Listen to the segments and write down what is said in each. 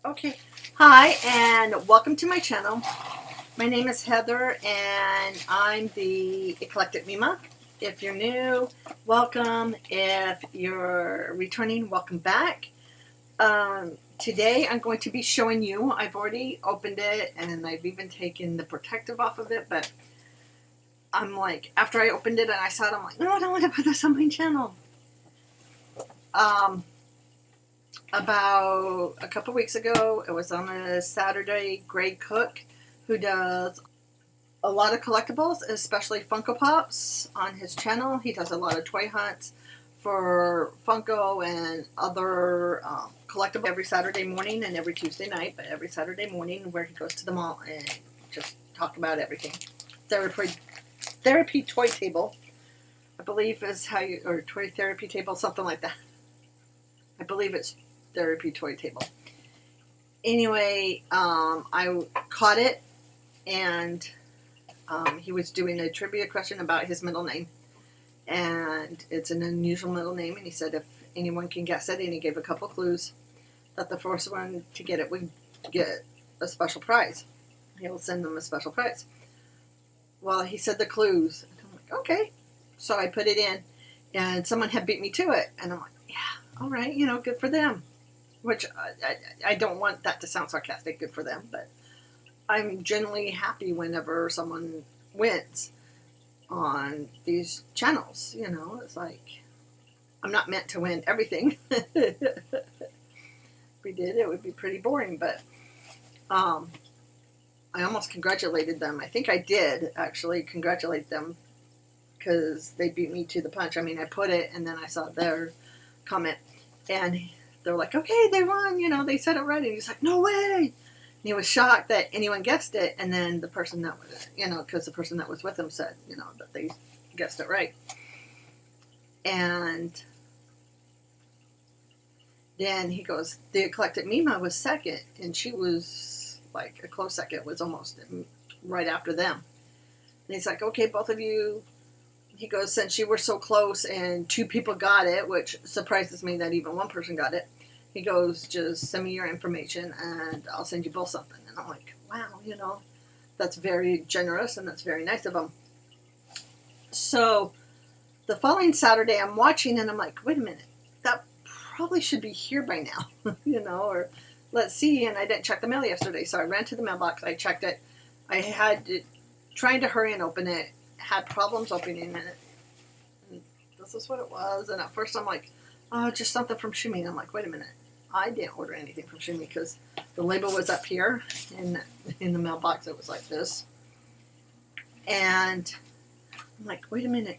Okay, hi and welcome to my channel. My name is Heather and I'm the Eclectic Mima. If you're new, welcome. If you're returning, welcome back. Today I'm going to be showing you, I've already opened it and I've even taken the protective off of it, but I'm like, after I opened it and I saw it, I'm like, no, I don't want to put this on my channel. About a couple weeks ago, it was on a Saturday, Greg Cook, who does a lot of collectibles, especially Funko Pops, on his channel. He does a lot of toy hunts for Funko and other collectibles every Saturday morning and every Tuesday night, but every Saturday morning where he goes to the mall and just talk about everything. Therapy toy table, I believe is how you, or toy therapy table, something like that. I believe it's therapy toy table. Anyway, I caught it and he was doing a trivia question about his middle name, and it's an unusual middle name, and he said if anyone can guess it, and he gave a couple clues, that the first one to get it would get a special prize. He'll send them a special prize. Well, he said the clues. I'm like, okay. So I put it in, and someone had beat me to it, and I'm like, yeah, all right, good for them. Which I don't want that to sound sarcastic, good for them, but I'm generally happy whenever someone wins on these channels. It's like, I'm not meant to win everything. If we did, it would be pretty boring, but I almost congratulated them. I think I did actually congratulate them because they beat me to the punch. I mean, I put it and then I saw their comment and they're like, okay, they won, they said it right. And he's like, no way. And he was shocked that anyone guessed it. And then the person that was, because the person that was with him said, that they guessed it right. And then he goes, the Eclectic Mima was second. And she was like a close second, was almost right after them. And he's like, okay, both of you. He goes, since you were so close and two people got it, which surprises me that even one person got it, he goes, just send me your information and I'll send you both something. And I'm like, wow, that's very generous and that's very nice of him. So the following Saturday I'm watching and I'm like, wait a minute, that probably should be here by now, or let's see. And I didn't check the mail yesterday. So I ran to the mailbox. I checked it. I had trying to hurry and open it. Had problems opening it. And this is what it was. And at first I'm like, oh, just something from Shumi. And I'm like, wait a minute. I didn't order anything from Shumi because the label was up here and in the mailbox it was like this. And I'm like, wait a minute.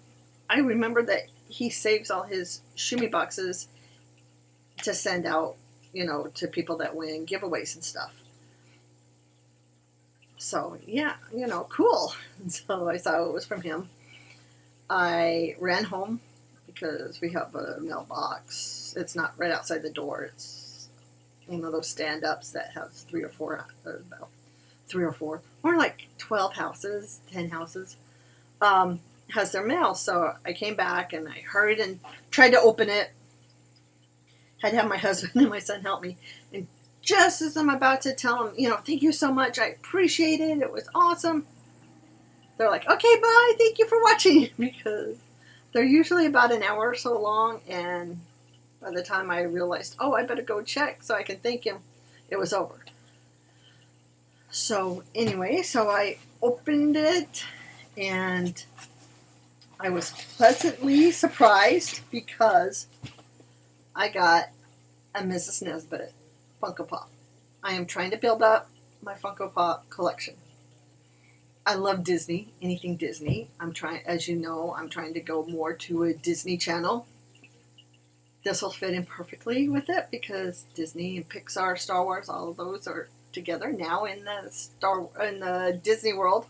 I remember that he saves all his Shumi boxes to send out, to people that win giveaways and stuff. So, yeah, cool. So I saw it was from him. I ran home because we have a mailbox. It's not right outside the door. It's one of those stand-ups that has three or four, or like 12 houses, 10 houses, has their mail. So I came back and I hurried and tried to open it. Had to have my husband and my son help me. And just as I'm about to tell them, thank you so much, I appreciate it, it was awesome, they're like, okay, bye, thank you for watching, because they're usually about an hour or so long, and by the time I realized, oh, I better go check so I can thank him, it was over. So anyway, so I opened it, and I was pleasantly surprised because I got a Mrs. Nesbitt Funko Pop. I am trying to build up my Funko Pop collection. I love Disney, anything Disney. I'm trying, as you know, I'm trying to go more to a Disney channel. This will fit in perfectly with it because Disney and Pixar, Star Wars, all of those are together now in the Disney world.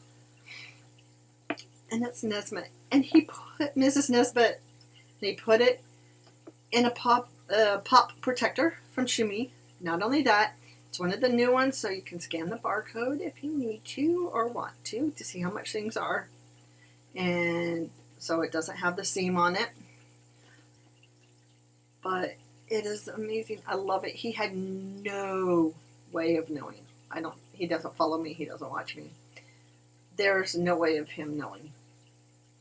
And that's Nesbitt. And he put Mrs. Nesbitt, and he put it in a pop protector from Shumi. Not only that, it's one of the new ones, so you can scan the barcode if you need to or want to see how much things are. And so it doesn't have the seam on it. But it is amazing. I love it. He had no way of knowing. He doesn't follow me. He doesn't watch me. There's no way of him knowing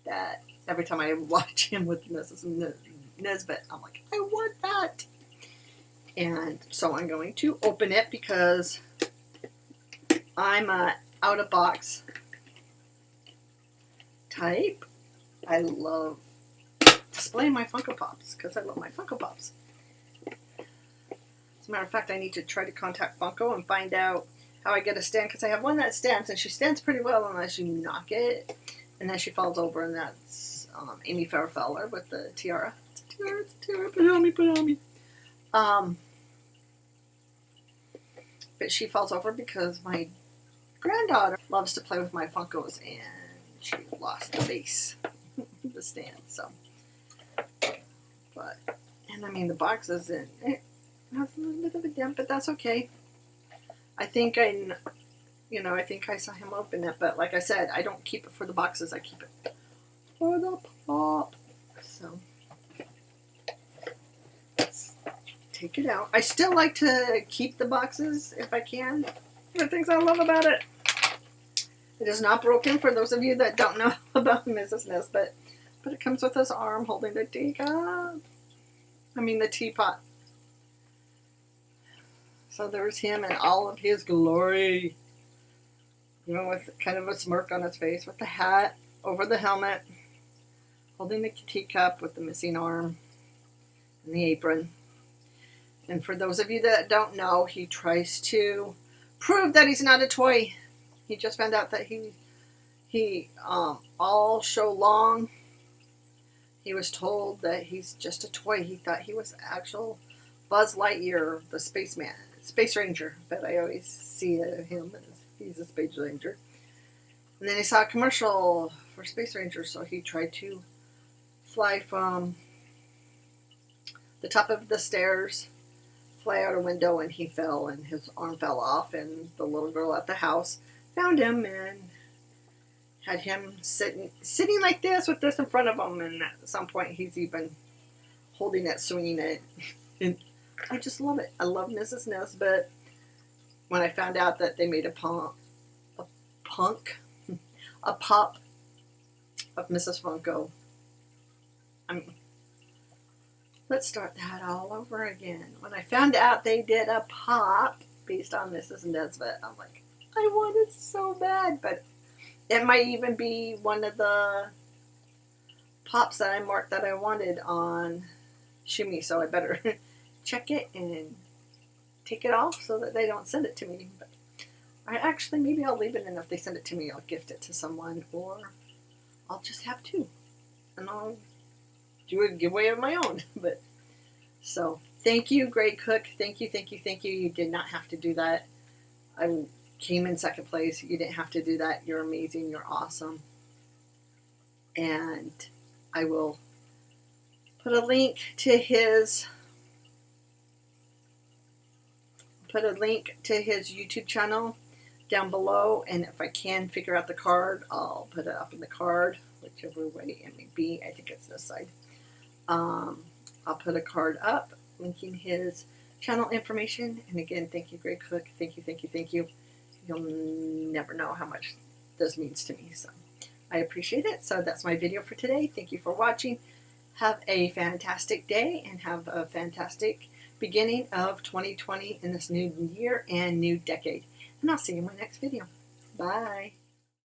that every time I watch him with Mrs. Nesbitt, I'm like, I want that. And so I'm going to open it because I'm a out of box type. I love displaying my Funko Pops because I love my Funko Pops. As a matter of fact, I need to try to contact Funko and find out how I get a stand, because I have one that stands, and she stands pretty well unless you knock it, and then she falls over, and that's Amy Fairfeller with the tiara. It's a tiara, put it on me. But she falls over because my granddaughter loves to play with my Funkos, and she lost the base, the stand, so. And I mean, the box is in it. Has a little bit of a dent, but that's okay. I think I saw him open it, but like I said, I don't keep it for the boxes. I keep it for the pop. So let's take it out. I still like to keep the boxes if I can. There are things I love about it. It is not broken, for those of you that don't know about Mrs. Nesbitt, but it comes with his arm holding the teacup. I mean the teapot. So there's him in all of his glory. You know, with kind of a smirk on his face, with the hat over the helmet, holding the teacup with the missing arm and the apron. And for those of you that don't know, he tries to prove that he's not a toy. He just found out that he all show long, he was told that he's just a toy. He thought he was actual Buzz Lightyear, the spaceman. Space Ranger, but I always see him as he's a Space Ranger. And then he saw a commercial for Space Ranger, so he tried to fly from the top of the stairs, fly out a window, and he fell, and his arm fell off, and the little girl at the house found him and had him sitting like this with this in front of him, and at some point he's even holding it, swinging it. And I just love it. I love Mrs. Nesbitt. When I found out that they made a pop of Mrs. Funko. I mean, let's start that all over again. When I found out they did a pop based on Mrs. Nesbitt, I'm like, I want it so bad. But it might even be one of the pops that I marked that I wanted on Shimmy, so I better check it and take it off so that they don't send it to me. But maybe I'll leave it, and if they send it to me, I'll gift it to someone, or I'll just have two, and I'll do a giveaway of my own. But so thank you, Great Cook. Thank you. You did not have to do that. I came in second place. You didn't have to do that. You're amazing. You're awesome. And I will put a link to his YouTube channel down below, and if I can figure out the card, I'll put it up in the card, whichever way it may be. I think it's this side. I'll put a card up linking his channel information. And again, thank you, Great Cook. Thank you. You'll never know how much this means to me, so I appreciate it. So that's my video for today. Thank you for watching. Have a fantastic day, and have a fantastic beginning of 2020 in this new year and new decade. And I'll see you in my next video. Bye.